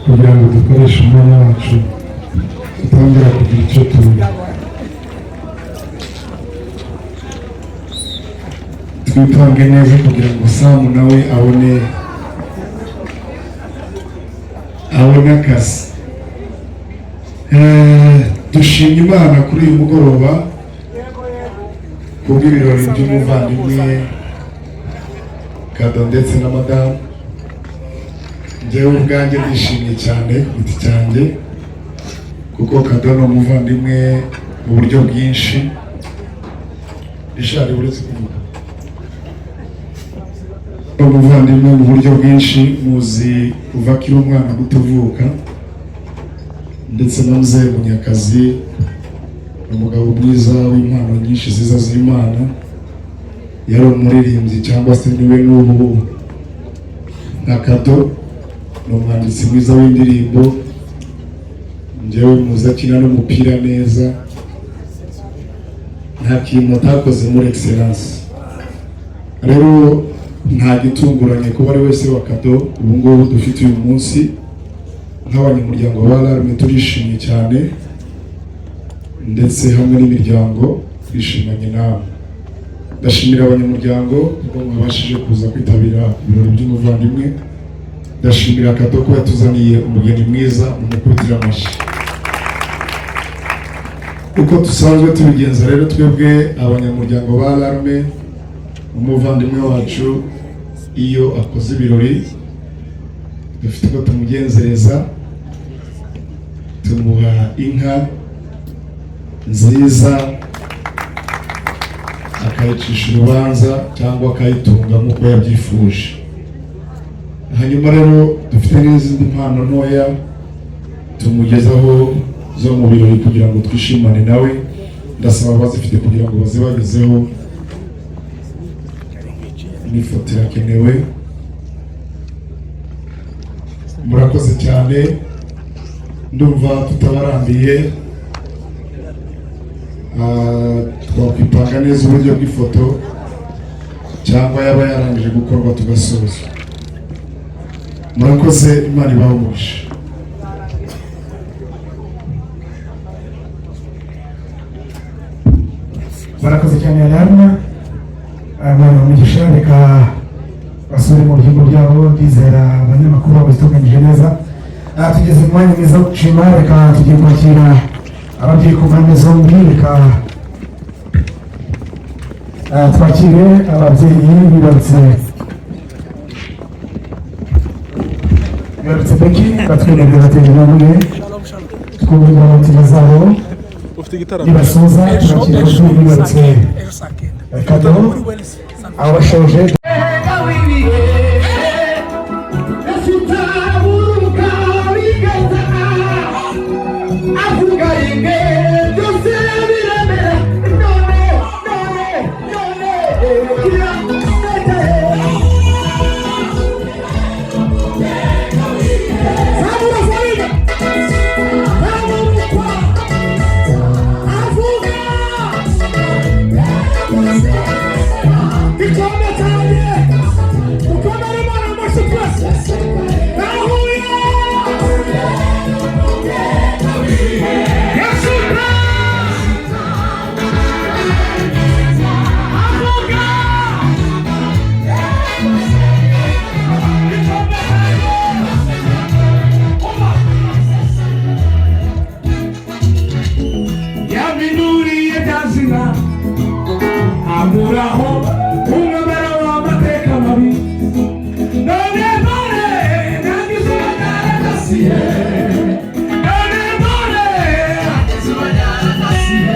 kugira ngo dukoreshe umwanya wacu tutangira kugira icyo twipange neza kugira ngo Samu nawe abone akazi. Dushimye Imana kuri uyu mugoroba kubw'ibirori by'umuvandimwe Kado ndetse na madamu. Njyewe ubwanjye ndishimye cyane ku giti cyanjye kuko Kado ni umuvandimwe mu buryo bwinshi. Ishari uretse kuvuga umuvandimwe mu buryo bwinshi, muzi kuva akiri umwana gutuvuka, ndetse na Mzee Munyakazi, umugabo mwiza w'impano nyinshi ziza z'Imana, yari umuririmbyi cyangwa se niwe n'ubu nka Kado ni umwanditsi mwiza w'indirimbo. Njyewe muzi akina n'umupira neza, nta kintu atakoze muri excellence. Rero nta gitunguranye kuba ari wese wa Kado ubu ngubu dufite uyu munsi. Nk'abanyamuryango ba Alarme turishimye cyane, ndetse hamwe n'imiryango twishimanye nawe. Ndashimira abanyamuryango ko mwabashije kuza kwitabira ibirori by'umuvandimwe. Ndashimira Kado ko yatuzaniye umugeni mwiza, umukubitira amashyi. Uko dusanzwe tubigenza rero twebwe abanyamuryango ba Alarme, umuvandimwe wacu iyo akoze ibirori dufite ko tumugenzereza, tumuha inka nziza akayicisha urubanza cyangwa akayitunga nk'uko yabyifuje. Hanyuma rero dufite n'izindi mpano ntoya tumugezaho zo mu birori kugira ngo twishimane nawe. Ndasaba abazifite kugira ngo bazibagezeho. N'ifoto irakenewe. Murakoze cyane, ndumva tutabarambiye. Twakwipanga neza uburyo bw'ifoto cyangwa yaba yarangije gukorwa tugasoza. Murakoze, Imana ibahe umugisha. Barakoze cyane Alarme, Imana umugisha. Reka basubire mu rugendo ryabo, bizera abanyamakuru babitunganyije neza. Tugeze mu mwanya mwiza wo gushima. Reka tugiye kwakira ababyeyi ku mpande zombi. Reka twakire ababyeyi bibarutse Beki, batwemerera batera intambwe twumva umutima zabo. Nibasoza turakira ababyeyi bibarutse Kado, abo bashoje Victoria Time! ngaho umwambaro w'amateka mabi none none nangize banyaradasiye none none nangize banyaradasiye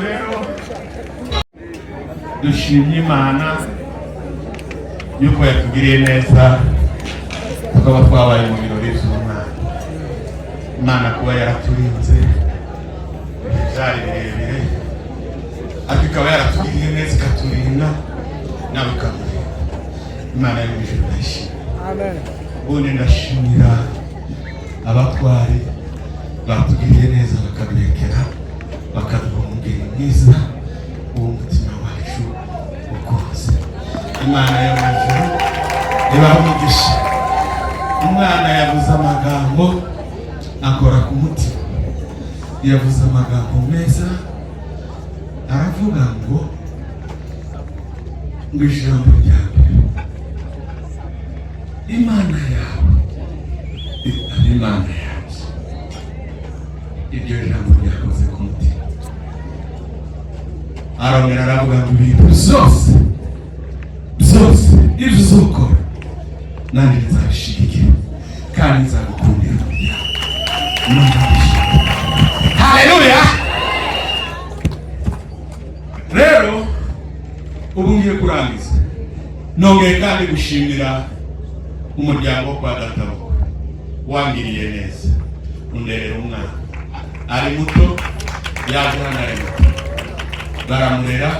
rero dushimye Imana yuko yatugiriye neza tukaba twabaye mu birori by'umwana. Imana kuba yaraturinze byari birebire, ariko ikaba yaratugiriye neza ikaturinda nawe ikamurinda. Imana yo mu ijuru ndayishimira. Amen. Ubundi ndashimira abatwari batugiriye neza bakaduhekera bakaduha umugeni mwiza uwo mutima wacu ukunze. Imana yo mu ijuru ibahe umugisha. Umwana yavuze amagambo akora ku mutima, yavuze amagambo meza, aravuga ngo ijambo ryawe Imana yawe ari Imana yawe. Iryo jambo ryakoze ku mutima. Arongera aravuga ngo ibintu byose ibyo uzokora nanjye nzabishigikira kandi nzagukundira. Haleluya. Rero ubu ngiye kurangiza, nongeye kandi gushimira umuryango wo kwa Databukwe wangiriye neza, underera umwana ari muto, yaje hano ari muto, baramurera